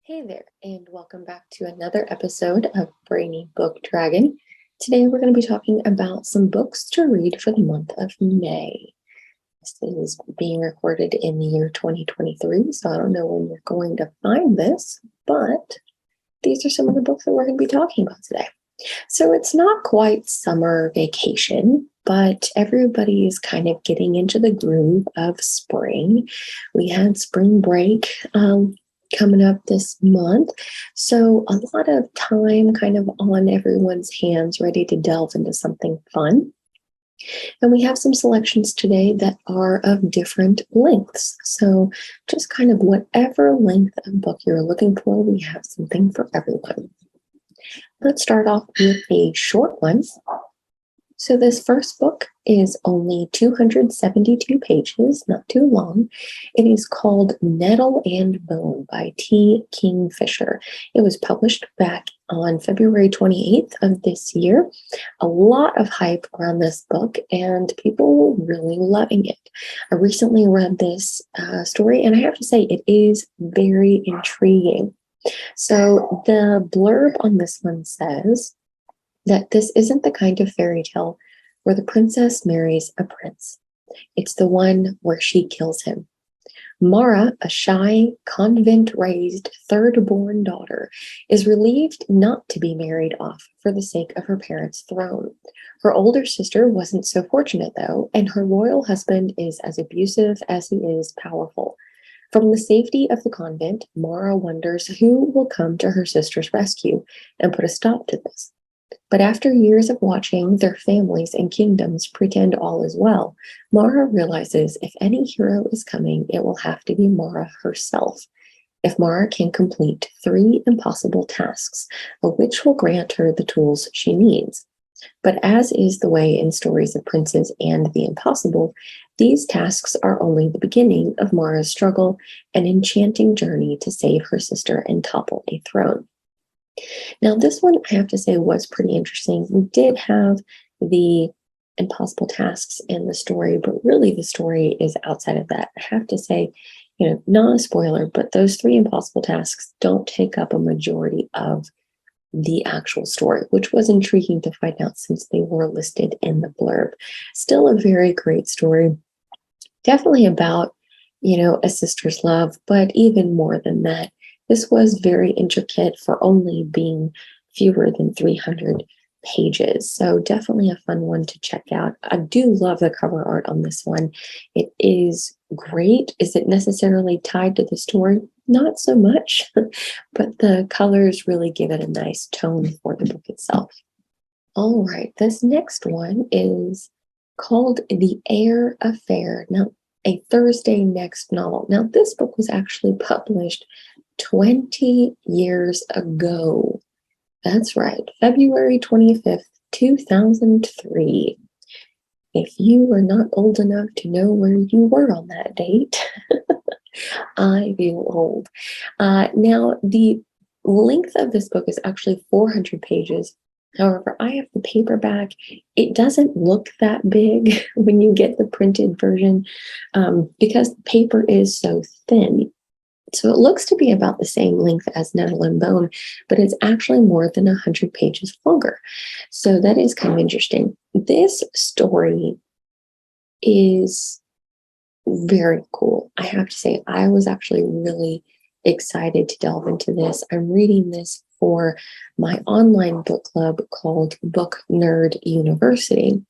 Hey there, and welcome back to another episode of Brainy Book Dragon. Today we're going to be talking about some books to read for the month of May. This is being recorded in the year 2023, so I don't know when you're going to find this, but these are some of the books that we're going to be talking about today. So it's not quite summer vacation, but everybody is kind of getting into the groove of spring. We had spring break coming up this month. So a lot of time kind of on everyone's hands, ready to delve into something fun. And we have some selections today that are of different lengths. So just kind of whatever length of book you're looking for, we have something for everyone. Let's start off with a short one. So this first book is only 272 pages, not too long. It is called Nettle and Bone by T. Kingfisher. It was published back on February 28th of this year. A lot of hype around this book and people really loving it. I recently read this story and I have to say it is very intriguing. So the blurb on this one says that this isn't the kind of fairy tale where the princess marries a prince. It's the one where she kills him. Mara, a shy, convent-raised third-born daughter, is relieved not to be married off for the sake of her parents' throne. Her older sister wasn't so fortunate, though, and her royal husband is as abusive as he is powerful. From the safety of the convent, Mara wonders who will come to her sister's rescue and put a stop to this. But after years of watching their families and kingdoms pretend all is well, Mara realizes if any hero is coming, it will have to be Mara herself. If Mara can complete 3 impossible tasks, a witch will grant her the tools she needs. But as is the way in stories of princes and the impossible, these tasks are only the beginning of Mara's struggle, an enchanting journey to save her sister and topple a throne. Now, this one I have to say was pretty interesting. We did have the impossible tasks in the story, but really the story is outside of that. I have to say, not a spoiler, but those 3 impossible tasks don't take up a majority of the actual story, which was intriguing to find out since they were listed in the blurb. Still a very great story. Definitely about, a sister's love, but even more than that. This was very intricate for only being fewer than 300 pages. So definitely a fun one to check out. I do love the cover art on this one. It is great. Is it necessarily tied to the story? Not so much, but the colors really give it a nice tone for the book itself. All right, this next one is called The Air Affair. Now, a Thursday Next novel. Now, this book was actually published 20 years ago. That's right, February 25th, 2003. If you are not old enough to know where you were on that date, I feel old. Now, the length of this book is actually 400 pages. However, I have the paperback. It doesn't look that big when you get the printed version because the paper is so thin. So it looks to be about the same length as Nettle and Bone, but it's actually more than 100 pages longer. So that is kind of interesting. This story is very cool. I have to say, I was actually really excited to delve into this. I'm reading this for my online book club called Book Nerd University.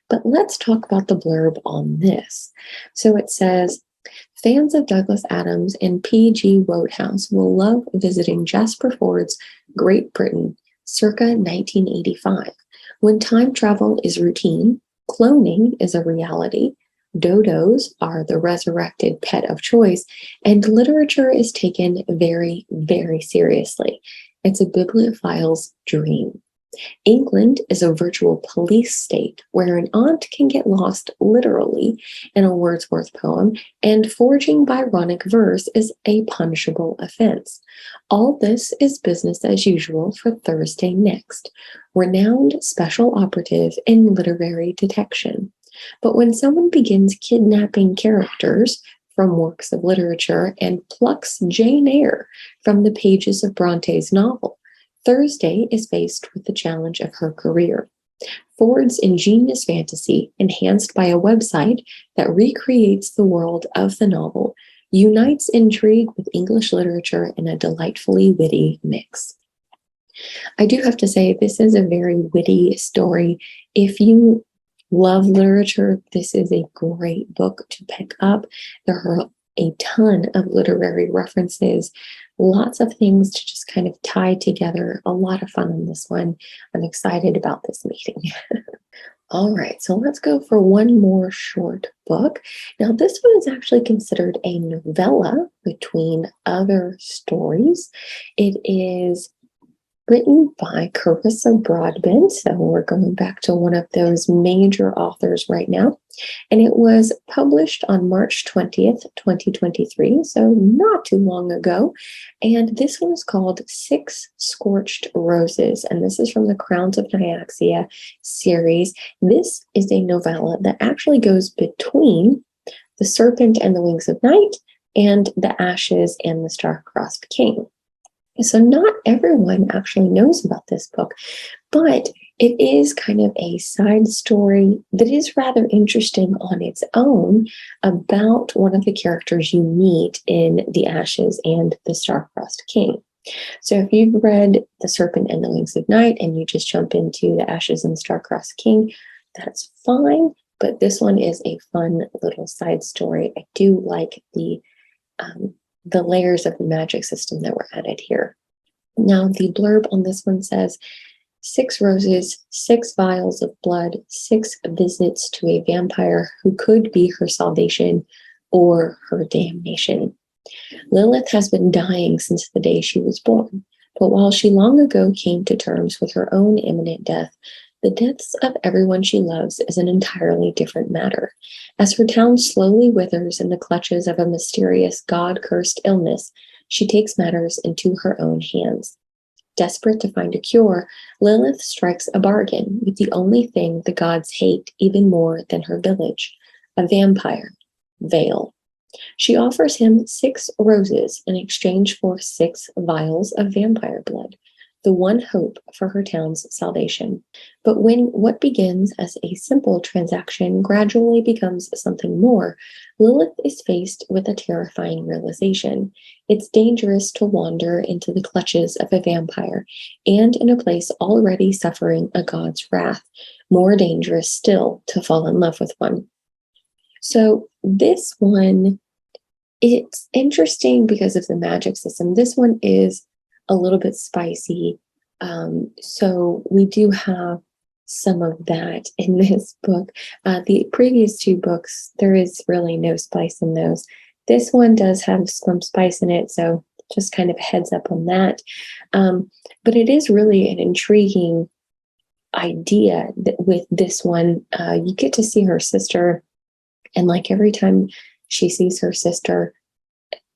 But let's talk about the blurb on this. So it says, fans of Douglas Adams and P.G. Wodehouse will love visiting Jasper Ford's Great Britain circa 1985, when time travel is routine, cloning is a reality, dodos are the resurrected pet of choice, and literature is taken very, very seriously. It's a bibliophile's dream. England is a virtual police state where an aunt can get lost literally in a Wordsworth poem, and forging Byronic verse is a punishable offense. All this is business as usual for Thursday Next, renowned special operative in literary detection. But when someone begins kidnapping characters, from works of literature and plucks Jane Eyre from the pages of Bronte's novel. Thursday is faced with the challenge of her career. Ford's ingenious fantasy, enhanced by a website that recreates the world of the novel, unites intrigue with English literature in a delightfully witty mix. I do have to say, this is a very witty story. If you love literature, this is a great book to pick up. There are a ton of literary references, lots of things to just kind of tie together. A lot of fun in this one. I'm excited about this meeting. All right, so let's go for one more short book. Now, this one is actually considered a novella between other stories. It is written by Carissa Broadbent, so we're going back to one of those major authors right now. And it was published on March 20th, 2023, so not too long ago. And this one is called Six Scorched Roses, and this is from the Crowns of Nyaxia series. This is a novella that actually goes between The Serpent and the Wings of Night and The Ashes and the Star-Crossed King. So not everyone actually knows about this book, but it is kind of a side story that is rather interesting on its own about one of the characters you meet in The Ashes and the Star-Crossed King. So if you've read The Serpent and the Wings of Night and you just jump into The Ashes and the Star-Crossed King, that's fine, but this one is a fun little side story. I do like the layers of the magic system that were added here. Now, the blurb on this one says, 6 roses, 6 vials of blood, 6 visits to a vampire who could be her salvation or her damnation. Lilith has been dying since the day she was born, but while she long ago came to terms with her own imminent death, the deaths of everyone she loves is an entirely different matter. As her town slowly withers in the clutches of a mysterious, God-cursed illness, she takes matters into her own hands. Desperate to find a cure, Lilith strikes a bargain with the only thing the gods hate even more than her village, a vampire, Vale. She offers him 6 roses in exchange for 6 vials of vampire blood, the one hope for her town's salvation. But when what begins as a simple transaction gradually becomes something more, Lilith is faced with a terrifying realization. It's dangerous to wander into the clutches of a vampire, and in a place already suffering a god's wrath, more dangerous still to fall in love with one. So this one, it's interesting because of the magic system. This one is a little bit spicy. So we do have some of that in this book. The previous 2 books, there is really no spice in those. This one does have some spice in it, so just kind of a heads up on that. But it is really an intriguing idea that with this one. You get to see her sister, and like every time she sees her sister,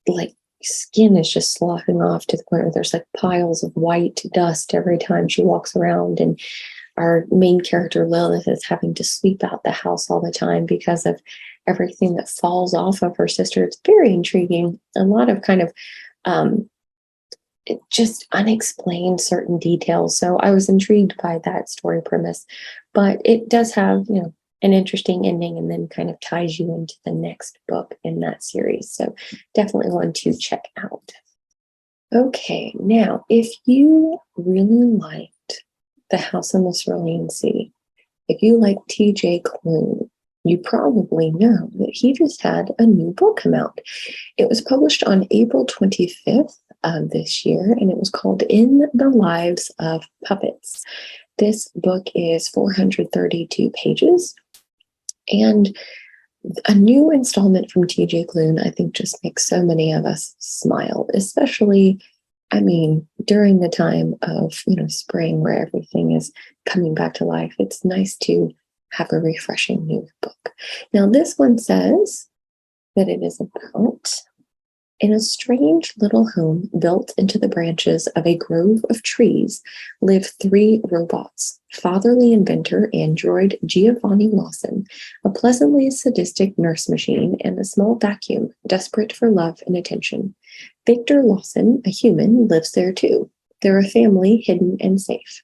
like skin is just sloughing off to the point where there's like piles of white dust every time she walks around, and our main character Lilith is having to sweep out the house all the time because of everything that falls off of her sister. It's very intriguing. A lot of kind of just unexplained certain details. So I was intrigued by that story premise, but it does have, an interesting ending and then kind of ties you into the next book in that series. So definitely one to check out. Okay, now if you really liked The House on the Cerulean Sea, if you like TJ Klune, you probably know that he just had a new book come out. It was published on April 25th of this year, and it was called In the Lives of Puppets. This book is 432 pages. And a new installment from TJ Klune, I think, just makes so many of us smile, especially, during the time of, spring where everything is coming back to life. It's nice to have a refreshing new book. Now, this one says that it is about In a strange little home built into the branches of a grove of trees live three robots: fatherly inventor android Giovanni Lawson, a pleasantly sadistic nurse machine, and a small vacuum desperate for love and attention. Victor Lawson, a human, lives there too. They're a family hidden and safe.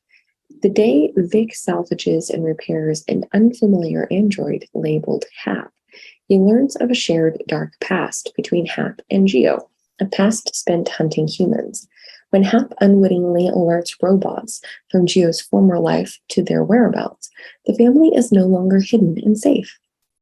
The day Vic salvages and repairs an unfamiliar android labeled Hap, he learns of a shared dark past between Hap and Geo, a past spent hunting humans. When Hap unwittingly alerts robots from Geo's former life to their whereabouts, the family is no longer hidden and safe.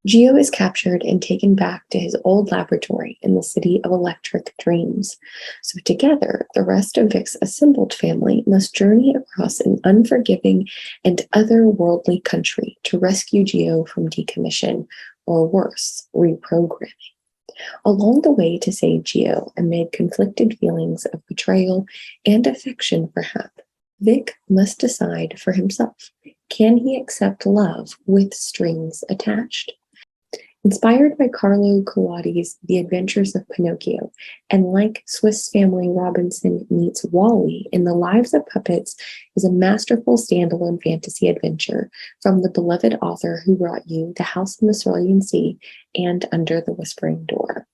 Geo is captured and taken back to his old laboratory in the city of electric dreams. So together, the rest of Vic's assembled family must journey across an unforgiving and otherworldly country to rescue Geo from decommission, or worse, reprogramming. Along the way to save Geo, amid conflicted feelings of betrayal and affection for Hap, Vic must decide for himself. Can he accept love with strings attached? Inspired by Carlo Collodi's The Adventures of Pinocchio, and like Swiss Family Robinson meets WALL-E in The Lives of Puppets, is a masterful standalone fantasy adventure from the beloved author who brought you The House in the Cerulean Sea and Under the Whispering Door.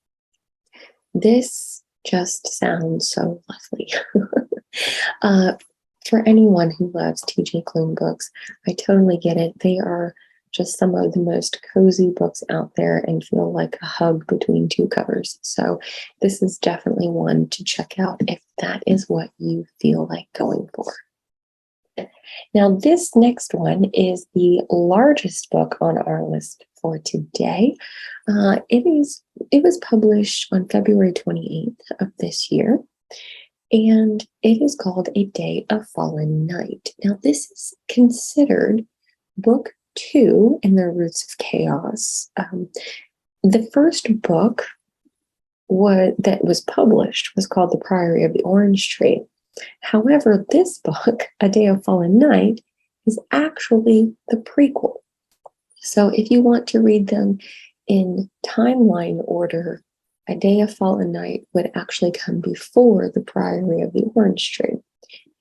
This just sounds so lovely. For anyone who loves T.J. Klune books, I totally get it. They are just some of the most cozy books out there and feel like a hug between two covers. So this is definitely one to check out if that is what you feel like going for. Now, this next one is the largest book on our list for today. It was published on February 28th of this year, and it is called A Day of Fallen Night. Now, this is considered book 2 in the Roots of Chaos. The first book that was published was called The Priory of the Orange Tree. However, this book, A Day of Fallen Night, is actually the prequel. So if you want to read them in timeline order, A Day of Fallen Night would actually come before The Priory of the Orange Tree.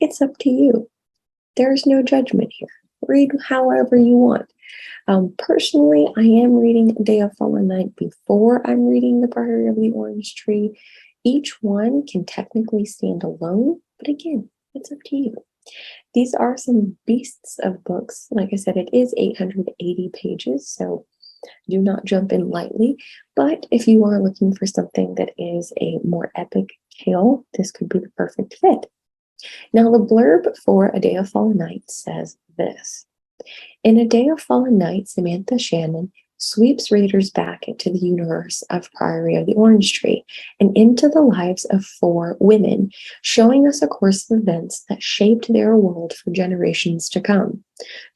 It's up to you. There's no judgment here. Read however you want. Personally, I am reading A Day of Fallen Night before I'm reading The Priory of the Orange Tree. Each one can technically stand alone, but again, it's up to you. These are some beasts of books. Like I said, it is 880 pages, so do not jump in lightly. But if you are looking for something that is a more epic tale, this could be the perfect fit. Now, the blurb for A Day of Fallen Night says this. In A Day of Fallen Night, Samantha Shannon sweeps readers back into the universe of Priory of the Orange Tree and into the lives of 4 women, showing us a course of events that shaped their world for generations to come.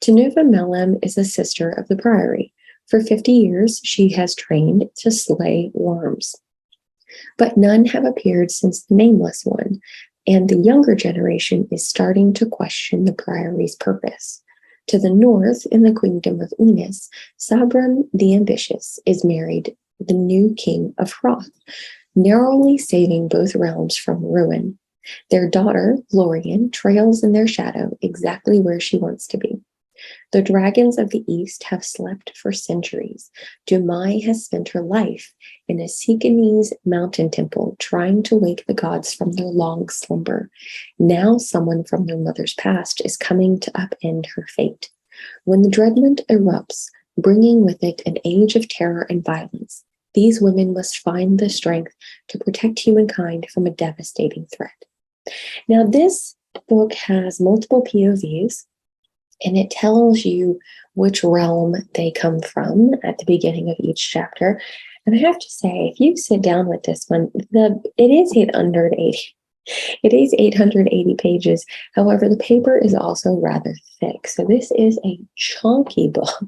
Tanuva Melem is a sister of the Priory. For 50 years, she has trained to slay worms. But none have appeared since the Nameless One, and the younger generation is starting to question the Priory's purpose. To the north, in the Queendom of Enos, Sabran the Ambitious is married the new king of Hroth, narrowly saving both realms from ruin. Their daughter, Lorien, trails in their shadow exactly where she wants to be. The dragons of the east have slept for centuries. Dumai has spent her life in a Sikanese mountain temple trying to wake the gods from their long slumber. Now someone from their mother's past is coming to upend her fate. When the Dreadnought erupts, bringing with it an age of terror and violence, these women must find the strength to protect humankind from a devastating threat. Now, this book has multiple POVs, and it tells you which realm they come from at the beginning of each chapter. And I have to say, if you sit down with this one, it is 880. It is 880 pages. However, the paper is also rather thick. So this is a chunky book.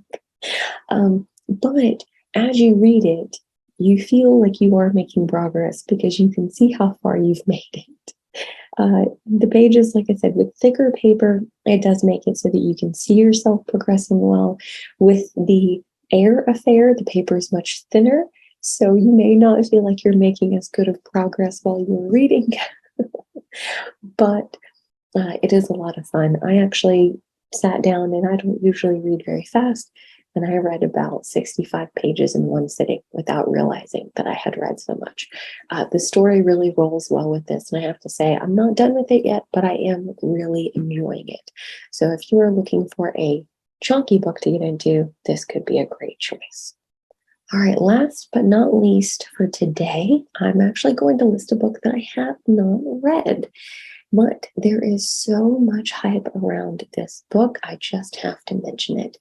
But as you read it, you feel like you are making progress because you can see how far you've made it. The pages, like I said, with thicker paper, it does make it so that you can see yourself progressing well. With the Air Affair, the paper is much thinner, So you may not feel like you're making as good of progress while you're reading, but it is a lot of fun. I actually sat down, and I don't usually read very fast, and I read about 65 pages in one sitting without realizing that I had read so much. The story really rolls well with this, and I have to say, I'm not done with it yet, but I am really enjoying it. So if you are looking for a chunky book to get into, this could be a great choice. All right, last but not least for today, I'm actually going to list a book that I have not read. But there is so much hype around this book, I just have to mention it.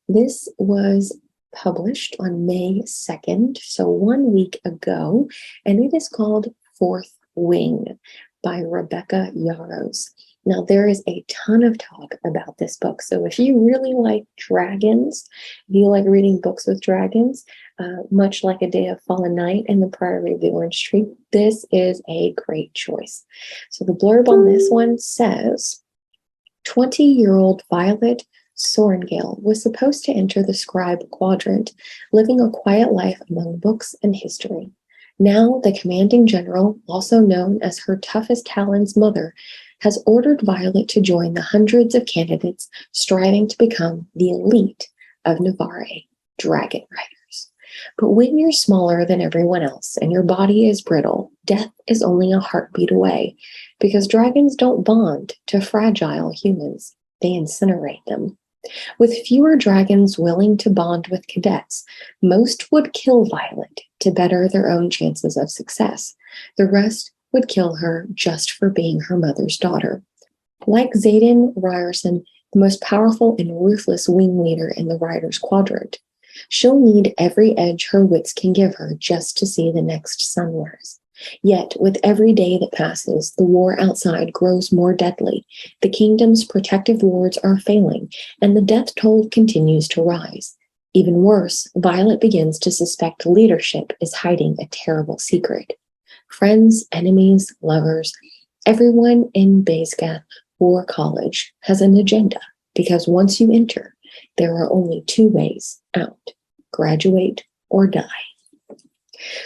This was published on May 2nd, so 1 week ago, and it is called Fourth Wing by Rebecca Yarros. Now, there is a ton of talk about this book, so if you really like dragons, if you like reading books with dragons, much like A Day of Fallen Night and The Priory of the Orange Tree, this is a great choice. So the blurb on this one says, 20-year-old Violet Sorrengail was supposed to enter the scribe quadrant, living a quiet life among books and history. Now, the commanding general, also known as her toughest Talon's mother, has ordered Violet to join the hundreds of candidates striving to become the elite of Navarre dragon riders. But when you're smaller than everyone else and your body is brittle, death is only a heartbeat away, because dragons don't bond to fragile humans, they incinerate them. With fewer dragons willing to bond with cadets, most would kill Violet to better their own chances of success. The rest would kill her just for being her mother's daughter. Like Xaden Ryerson, the most powerful and ruthless wing leader in the Riders Quadrant, she'll need every edge her wits can give her just to see the next sunrise. Yet, with every day that passes, the war outside grows more deadly. The kingdom's protective wards are failing, and the death toll continues to rise. Even worse, Violet begins to suspect leadership is hiding a terrible secret. Friends, enemies, lovers, everyone in Baysgath War College has an agenda, because once you enter, there are only two ways out: graduate or die.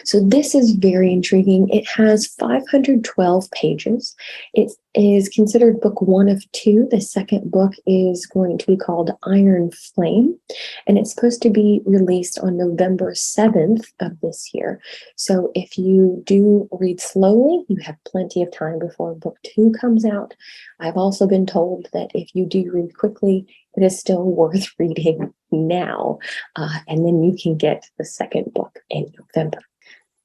So this is very intriguing. It has 512 pages. It is considered book one of two. The second book is going to be called Iron Flame, and it's supposed to be released on November 7th of this year. So if you do read slowly, you have plenty of time before book two comes out. I've also been told that if you do read quickly, it is still worth reading now, and then you can get the second book in November.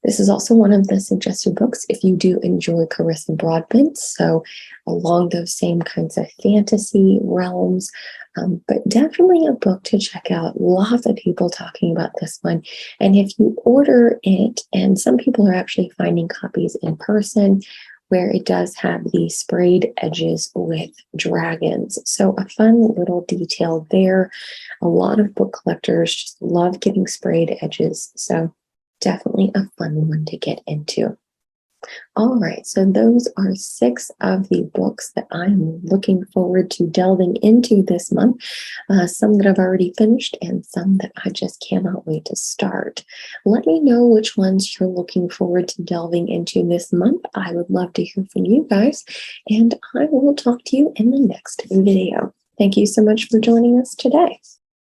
This is also one of the suggested books if you do enjoy Carissa Broadbent, so along those same kinds of fantasy realms, but definitely a book to check out. Lots of people talking about this one, and if you order it, and some people are actually finding copies in person, where it does have the sprayed edges with dragons. So a fun little detail there. A lot of book collectors just love getting sprayed edges. So definitely a fun one to get into. All right, so those are 6 of the books that I'm looking forward to delving into this month. Some that I've already finished and some that I just cannot wait to start. Let me know which ones you're looking forward to delving into this month. I would love to hear from you guys, and I will talk to you in the next video. Thank you so much for joining us today.